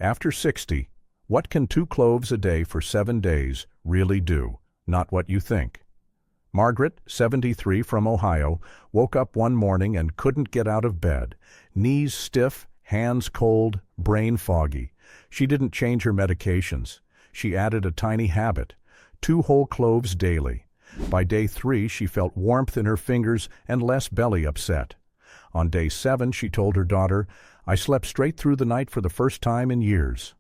After 60, what can 2 cloves a day for 7 days really do? Not what you think. Margaret, 73, from Ohio, woke up one morning and couldn't get out of bed. Knees stiff, hands cold, brain foggy. She didn't change her medications. She added a tiny habit: 2 whole cloves daily. By day 3, she felt warmth in her fingers and less belly upset. On day 7, she told her daughter, "I slept straight through the night for the first time in years."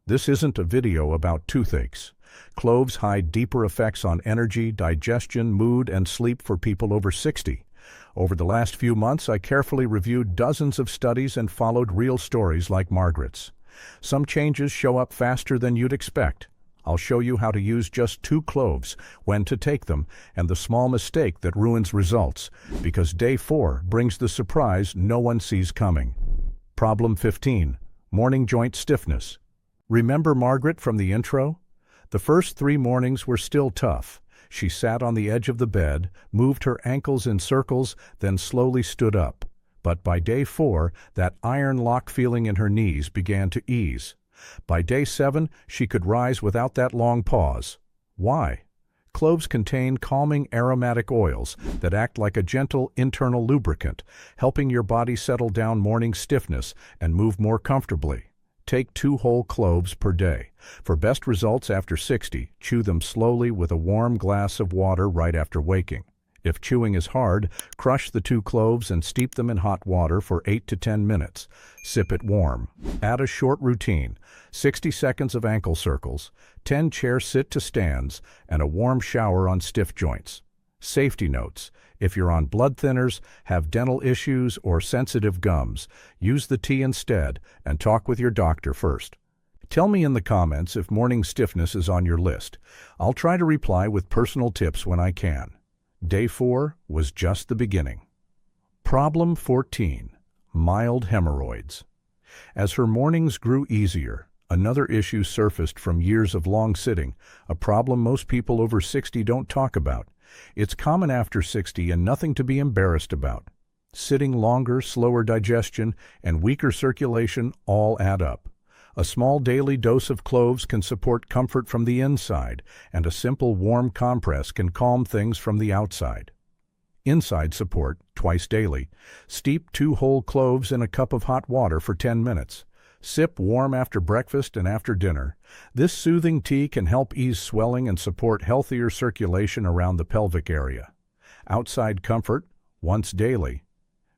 This isn't a video about toothaches. Cloves hide deeper effects on energy, digestion, mood, and sleep for people over 60. Over the last few months, I carefully reviewed dozens of studies and followed real stories like Margaret's. Some changes show up faster than you'd expect. I'll show you how to use just 2 cloves, when to take them, and the small mistake that ruins results, because day 4 brings the surprise no one sees coming. Problem 15. Morning joint stiffness. Remember Margaret from the intro? The first 3 mornings were still tough. She sat on the edge of the bed, moved her ankles in circles, then slowly stood up. But by day 4, that iron lock feeling in her knees began to ease. By day 7, she could rise without that long pause. Why? Cloves contain calming aromatic oils that act like a gentle internal lubricant, helping your body settle down morning stiffness and move more comfortably. Take 2 whole cloves per day. For best results after 60, chew them slowly with a warm glass of water right after waking. If chewing is hard, crush the 2 cloves and steep them in hot water for 8 to 10 minutes. Sip it warm. Add a short routine: 60 seconds of ankle circles, 10 chair sit to stands, and a warm shower on stiff joints. Safety notes: if you're on blood thinners, have dental issues, or sensitive gums, use the tea instead and talk with your doctor first. Tell me in the comments if morning stiffness is on your list. I'll try to reply with personal tips when I can. Day 4 was just the beginning. Problem 14. Mild hemorrhoids. As her mornings grew easier, another issue surfaced from years of long sitting, a problem most people over 60 don't talk about. It's common after 60 and nothing to be embarrassed about. Sitting longer, slower digestion, and weaker circulation all add up. A small daily dose of cloves can support comfort from the inside, and a simple warm compress can calm things from the outside. Inside support, twice daily. Steep 2 whole cloves in a cup of hot water for 10 minutes. Sip warm after breakfast and after dinner. This soothing tea can help ease swelling and support healthier circulation around the pelvic area. Outside comfort, once daily.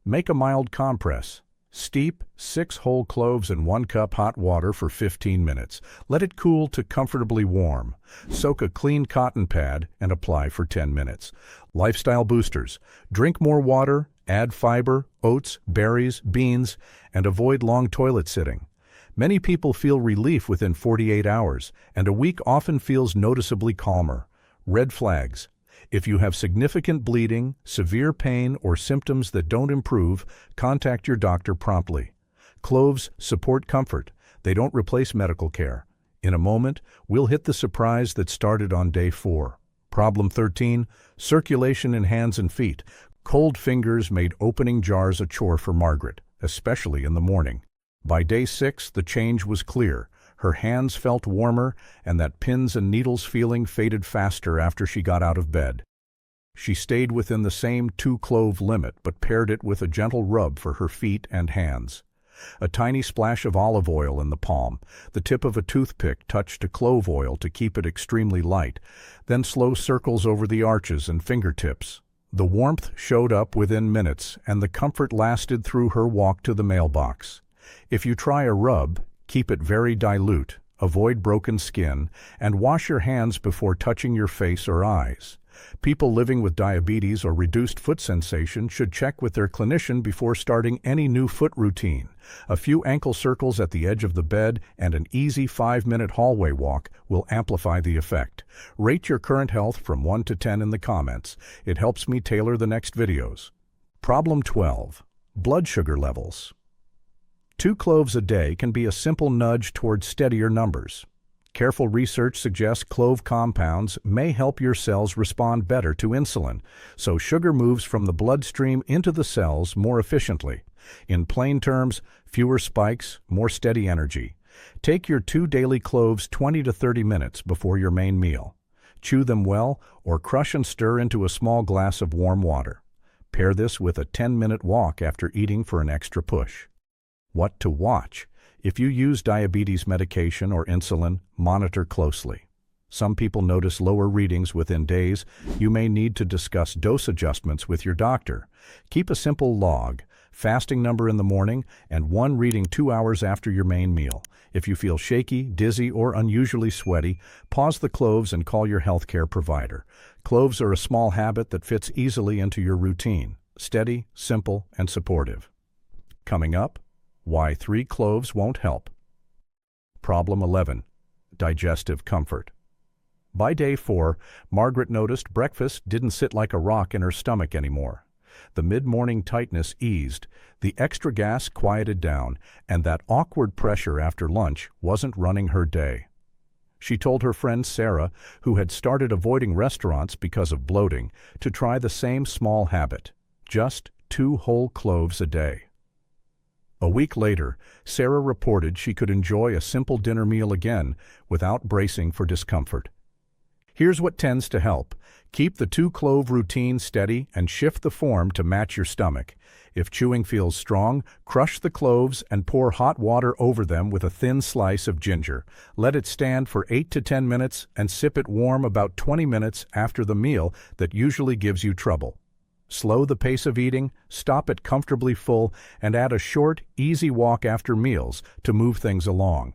Make a mild compress. Steep 6 whole cloves in 1 cup hot water for 15 minutes. Let it cool to comfortably warm. Soak a clean cotton pad and apply for 10 minutes. Lifestyle boosters. Drink more water, add fiber, oats, berries, beans, and avoid long toilet sitting. Many people feel relief within 48 hours, and a week often feels noticeably calmer. Red flags. If you have significant bleeding, severe pain, or symptoms that don't improve, contact your doctor promptly. Cloves support comfort. They don't replace medical care. In a moment, we'll hit the surprise that started on day 4. Problem 13. Circulation in hands and feet. Cold fingers made opening jars a chore for Margaret, especially in the morning. By day 6, the change was clear. Her hands felt warmer, and that pins and needles feeling faded faster after she got out of bed. She stayed within the same 2-clove limit, but paired it with a gentle rub for her feet and hands. A tiny splash of olive oil in the palm. The tip of a toothpick touched a clove oil to keep it extremely light, then slow circles over the arches and fingertips. The warmth showed up within minutes, and the comfort lasted through her walk to the mailbox. If you try a rub, keep it very dilute, avoid broken skin, and wash your hands before touching your face or eyes. People living with diabetes or reduced foot sensation should check with their clinician before starting any new foot routine. A few ankle circles at the edge of the bed and an easy 5-minute hallway walk will amplify the effect. Rate your current health from 1 to 10 in the comments. It helps me tailor the next videos. Problem 12. Blood sugar levels. 2 cloves a day can be a simple nudge towards steadier numbers. Careful research suggests clove compounds may help your cells respond better to insulin, so sugar moves from the bloodstream into the cells more efficiently. In plain terms, fewer spikes, more steady energy. Take your 2 daily cloves 20 to 30 minutes before your main meal. Chew them well or crush and stir into a small glass of warm water. Pair this with a 10-minute walk after eating for an extra push. What to watch? If you use diabetes medication or insulin, monitor closely. Some people notice lower readings within days. You may need to discuss dose adjustments with your doctor. Keep a simple log, fasting number in the morning, and one reading 2 hours after your main meal. If you feel shaky, dizzy, or unusually sweaty, pause the cloves and call your healthcare provider. Cloves are a small habit that fits easily into your routine. Steady, simple, and supportive. Coming up, why 3 cloves won't help. Problem 11. Digestive comfort. By day 4, Margaret noticed breakfast didn't sit like a rock in her stomach anymore. The mid-morning tightness eased, the extra gas quieted down, and that awkward pressure after lunch wasn't running her day. She told her friend Sarah, who had started avoiding restaurants because of bloating, to try the same small habit, just 2 whole cloves a day. A week later, Sarah reported she could enjoy a simple dinner meal again without bracing for discomfort. Here's what tends to help. Keep the 2-clove routine steady and shift the form to match your stomach. If chewing feels strong, crush the cloves and pour hot water over them with a thin slice of ginger. Let it stand for 8 to 10 minutes and sip it warm about 20 minutes after the meal that usually gives you trouble. Slow the pace of eating, stop it comfortably full, and add a short, easy walk after meals to move things along.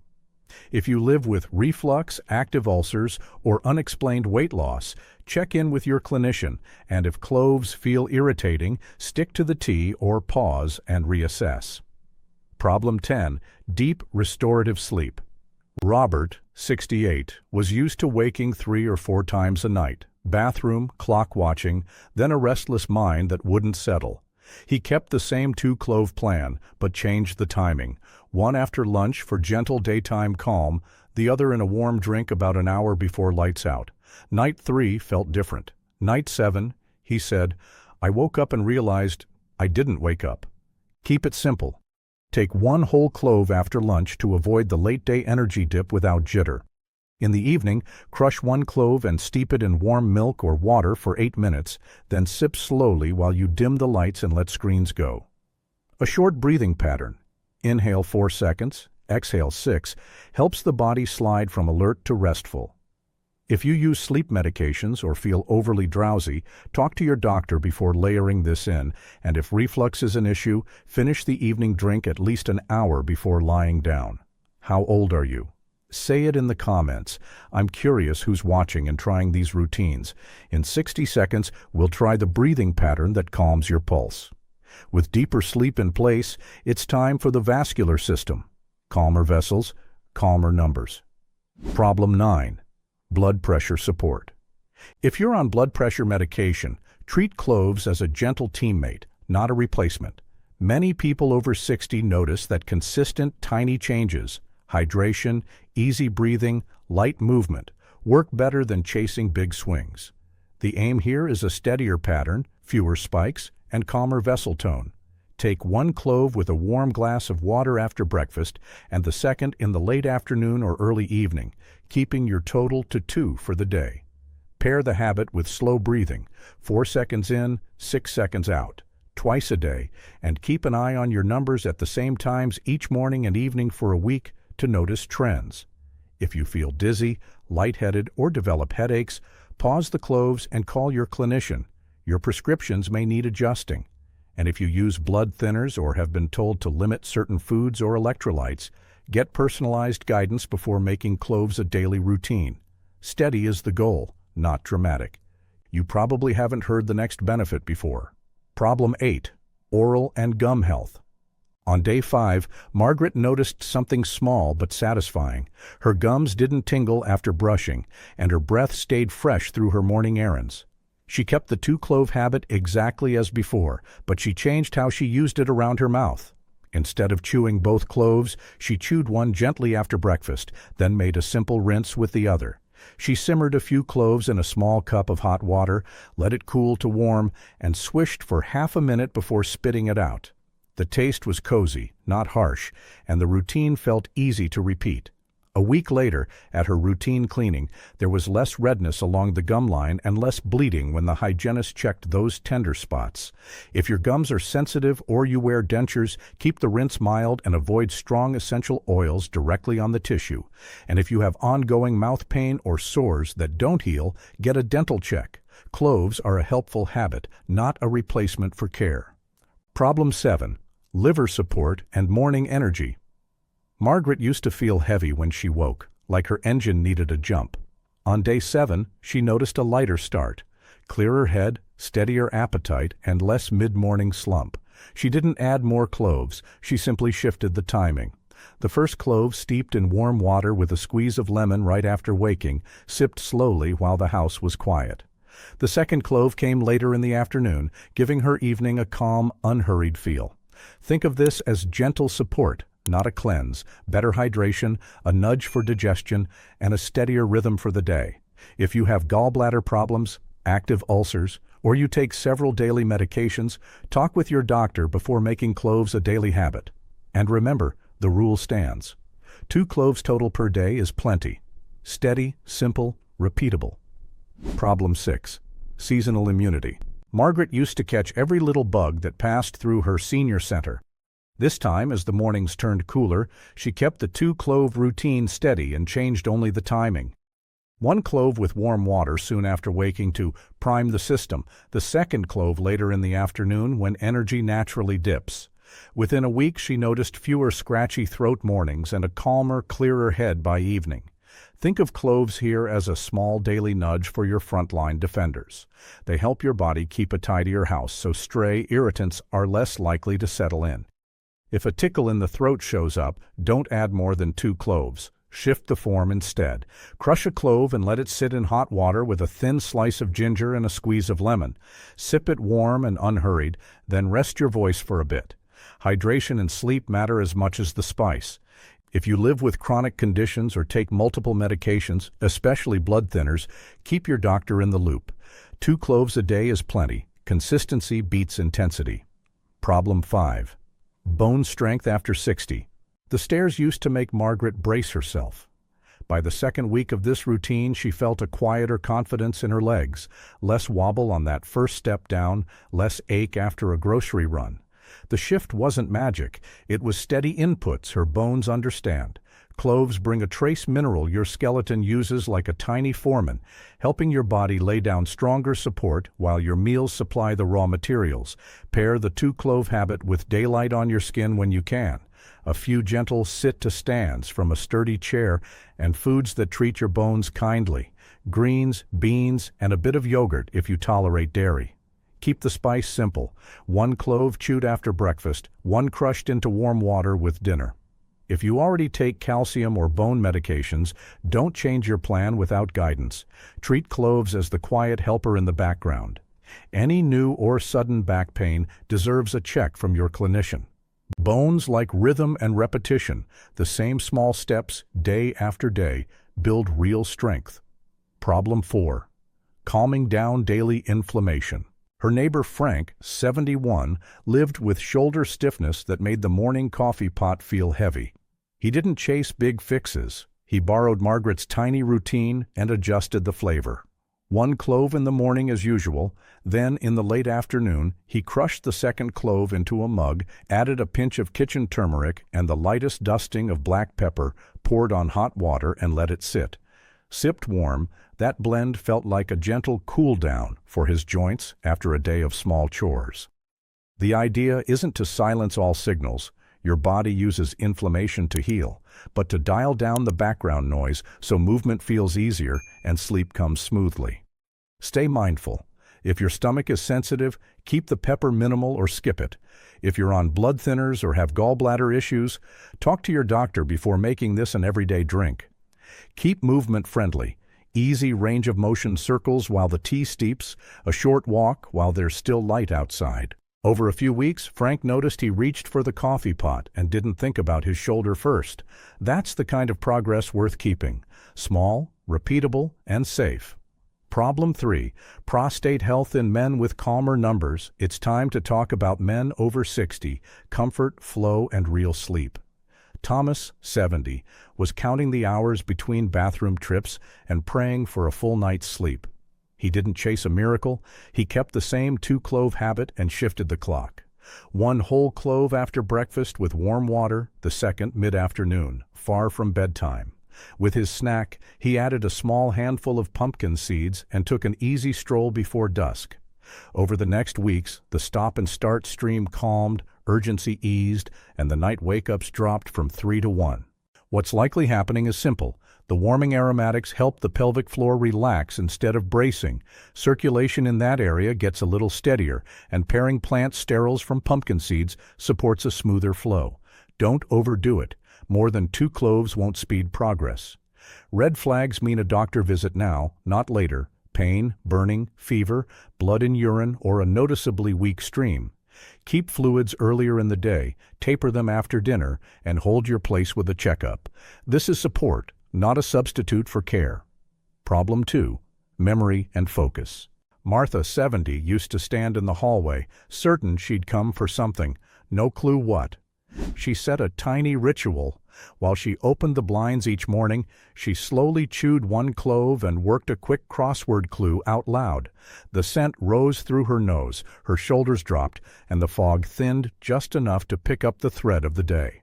If you live with reflux, active ulcers, or unexplained weight loss, check in with your clinician, and if cloves feel irritating, stick to the tea or pause and reassess. Problem 10. Deep restorative sleep. Robert, 68, was used to waking 3 or 4 times a night, bathroom, clock watching, then a restless mind that wouldn't settle. He kept the same 2-clove plan, but changed the timing. One after lunch for gentle daytime calm, the other in a warm drink about an hour before lights out. Night 3 felt different. Night 7, he said, I woke up and realized I didn't wake up. Keep it simple. Take 1 whole clove after lunch to avoid the late-day energy dip without jitter. In the evening, crush 1 clove and steep it in warm milk or water for 8 minutes, then sip slowly while you dim the lights and let screens go. A short breathing pattern, inhale 4 seconds, exhale 6, helps the body slide from alert to restful. If you use sleep medications or feel overly drowsy, talk to your doctor before layering this in, and if reflux is an issue, finish the evening drink at least an hour before lying down. How old are you? Say it in the comments. I'm curious who's watching and trying these routines. In 60 seconds, we'll try the breathing pattern that calms your pulse. With deeper sleep in place, it's time for the vascular system. Calmer vessels, calmer numbers. Problem 9. Blood pressure support. If you're on blood pressure medication, treat cloves as a gentle teammate, not a replacement. Many people over 60 notice that consistent, tiny changes, hydration, easy breathing, light movement, work better than chasing big swings. The aim here is a steadier pattern, fewer spikes, and calmer vessel tone. Take 1 clove with a warm glass of water after breakfast and the second in the late afternoon or early evening, keeping your total to 2 for the day. Pair the habit with slow breathing, 4 seconds in, 6 seconds out, twice a day, and keep an eye on your numbers at the same times each morning and evening for a week to notice trends. If you feel dizzy, lightheaded, or develop headaches, pause the cloves and call your clinician. Your prescriptions may need adjusting. And if you use blood thinners or have been told to limit certain foods or electrolytes, get personalized guidance before making cloves a daily routine. Steady is the goal, not dramatic. You probably haven't heard the next benefit before. Problem 8. Oral and gum health. On day 5, Margaret noticed something small but satisfying. Her gums didn't tingle after brushing, and her breath stayed fresh through her morning errands. She kept the 2-clove habit exactly as before, but she changed how she used it around her mouth. Instead of chewing both cloves, she chewed one gently after breakfast, then made a simple rinse with the other. She simmered a few cloves in a small cup of hot water, let it cool to warm, and swished for half a minute before spitting it out. The taste was cozy, not harsh, and the routine felt easy to repeat. A week later, at her routine cleaning, there was less redness along the gum line and less bleeding when the hygienist checked those tender spots. If your gums are sensitive or you wear dentures, keep the rinse mild and avoid strong essential oils directly on the tissue. And if you have ongoing mouth pain or sores that don't heal, get a dental check. Cloves are a helpful habit, not a replacement for care. Problem 7. Liver support and morning energy. Margaret used to feel heavy when she woke, like her engine needed a jump. On day 7, she noticed a lighter start, clearer head, steadier appetite, and less mid-morning slump. She didn't add more cloves, she simply shifted the timing. The first clove steeped in warm water with a squeeze of lemon right after waking, sipped slowly while the house was quiet. The second clove came later in the afternoon, giving her evening a calm, unhurried feel. Think of this as gentle support, not a cleanse, better hydration, a nudge for digestion, and a steadier rhythm for the day. If you have gallbladder problems, active ulcers, or you take several daily medications, talk with your doctor before making cloves a daily habit. And remember, the rule stands. 2 cloves total per day is plenty. Steady, simple, repeatable. Problem 6. Seasonal immunity. Margaret used to catch every little bug that passed through her senior center. This time, as the mornings turned cooler, she kept the 2-clove routine steady and changed only the timing. 1 clove with warm water soon after waking to prime the system, the 2nd clove later in the afternoon when energy naturally dips. Within a week, she noticed fewer scratchy throat mornings and a calmer, clearer head by evening. Think of cloves here as a small daily nudge for your frontline defenders. They help your body keep a tidier house so stray irritants are less likely to settle in. If a tickle in the throat shows up, don't add more than 2 cloves. Shift the form instead. Crush a clove and let it sit in hot water with a thin slice of ginger and a squeeze of lemon. Sip it warm and unhurried, then rest your voice for a bit. Hydration and sleep matter as much as the spice. If you live with chronic conditions or take multiple medications, especially blood thinners, keep your doctor in the loop. 2 cloves a day is plenty. Consistency beats intensity. Problem 5. Bone strength after 60. The stairs used to make Margaret brace herself. By the 2nd week of this routine, she felt a quieter confidence in her legs, less wobble on that first step down, less ache after a grocery run. The shift wasn't magic, it was steady inputs her bones understand. Cloves bring a trace mineral your skeleton uses like a tiny foreman, helping your body lay down stronger support while your meals supply the raw materials. Pair the 2-clove habit with daylight on your skin when you can, a few gentle sit-to-stands from a sturdy chair, and foods that treat your bones kindly, greens, beans, and a bit of yogurt if you tolerate dairy. Keep the spice simple, 1 clove chewed after breakfast, 1 crushed into warm water with dinner. If you already take calcium or bone medications, don't change your plan without guidance. Treat cloves as the quiet helper in the background. Any new or sudden back pain deserves a check from your clinician. Bones like rhythm and repetition, the same small steps day after day, build real strength. Problem 4. Calming down daily inflammation. Her neighbor Frank, 71, lived with shoulder stiffness that made the morning coffee pot feel heavy. He didn't chase big fixes. He borrowed Margaret's tiny routine and adjusted the flavor. 1 clove in the morning as usual, then in the late afternoon, he crushed the 2nd clove into a mug, added a pinch of kitchen turmeric and the lightest dusting of black pepper, poured on hot water and let it sit. Sipped warm, that blend felt like a gentle cool-down for his joints after a day of small chores. The idea isn't to silence all signals. Your body uses inflammation to heal, but to dial down the background noise so movement feels easier and sleep comes smoothly. Stay mindful. If your stomach is sensitive, keep the pepper minimal or skip it. If you're on blood thinners or have gallbladder issues, talk to your doctor before making this an everyday drink. Keep movement friendly. Easy range of motion circles while the tea steeps, a short walk while there's still light outside. Over a few weeks, Frank noticed he reached for the coffee pot and didn't think about his shoulder first. That's the kind of progress worth keeping. Small, repeatable, and safe. Problem 3. Prostate health in men with calmer numbers. It's time to talk about men over 60, comfort, flow, and real sleep. Thomas, 70, was counting the hours between bathroom trips and praying for a full night's sleep. He didn't chase a miracle. He kept the same 2-clove habit and shifted the clock. 1 whole clove after breakfast with warm water, the second mid-afternoon, far from bedtime. With his snack, he added a small handful of pumpkin seeds and took an easy stroll before dusk. Over the next weeks, the stop-and-start stream calmed, urgency eased, and the night wake-ups dropped from 3 to 1. What's likely happening is simple. The warming aromatics help the pelvic floor relax instead of bracing. Circulation in that area gets a little steadier, and pairing plant sterols from pumpkin seeds supports a smoother flow. Don't overdo it. More than 2 cloves won't speed progress. Red flags mean a doctor visit now, not later. Pain, burning, fever, blood in urine, or a noticeably weak stream. Keep fluids earlier in the day, taper them after dinner, and hold your place with a checkup. This is support, not a substitute for care. Problem 2. Memory and focus. Martha, 70, used to stand in the hallway, certain she'd come for something, no clue what. She set a tiny ritual. While she opened the blinds each morning, she slowly chewed 1 clove and worked a quick crossword clue out loud. The scent rose through her nose, her shoulders dropped, and the fog thinned just enough to pick up the thread of the day.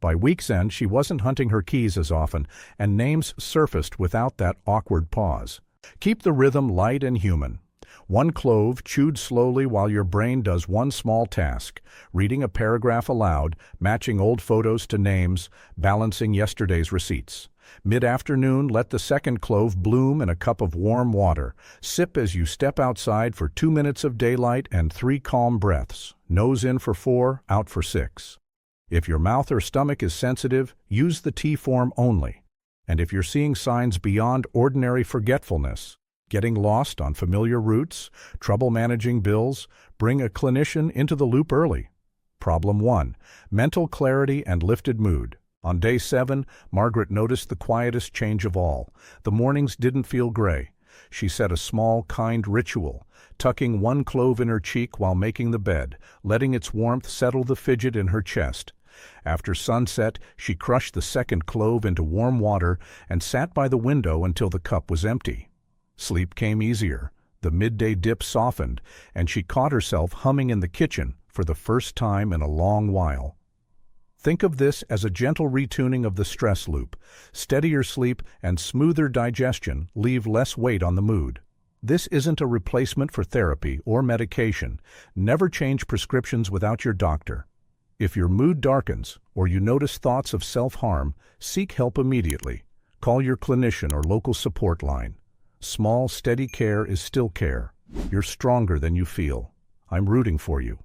By week's end, she wasn't hunting her keys as often, and names surfaced without that awkward pause. Keep the rhythm light and human. 1 clove chewed slowly while your brain does 1 small task, reading a paragraph aloud, matching old photos to names, balancing yesterday's receipts. Mid-afternoon, let the 2nd clove bloom in a cup of warm water. Sip as you step outside for 2 minutes of daylight and 3 calm breaths. Nose in for 4, out for 6. If your mouth or stomach is sensitive, use the tea form only. And if you're seeing signs beyond ordinary forgetfulness, getting lost on familiar routes, trouble managing bills, bring a clinician into the loop early. Problem 1. Mental clarity and lifted mood. On day 7, Margaret noticed the quietest change of all. The mornings didn't feel gray. She set a small, kind ritual, tucking 1 clove in her cheek while making the bed, letting its warmth settle the fidget in her chest. After sunset, she crushed the 2nd clove into warm water and sat by the window until the cup was empty. Sleep came easier, the midday dip softened, and she caught herself humming in the kitchen for the first time in a long while. Think of this as a gentle retuning of the stress loop. Steadier sleep and smoother digestion leave less weight on the mood. This isn't a replacement for therapy or medication. Never change prescriptions without your doctor. If your mood darkens or you notice thoughts of self-harm, seek help immediately. Call your clinician or local support line. Small, steady care is still care. You're stronger than you feel. I'm rooting for you.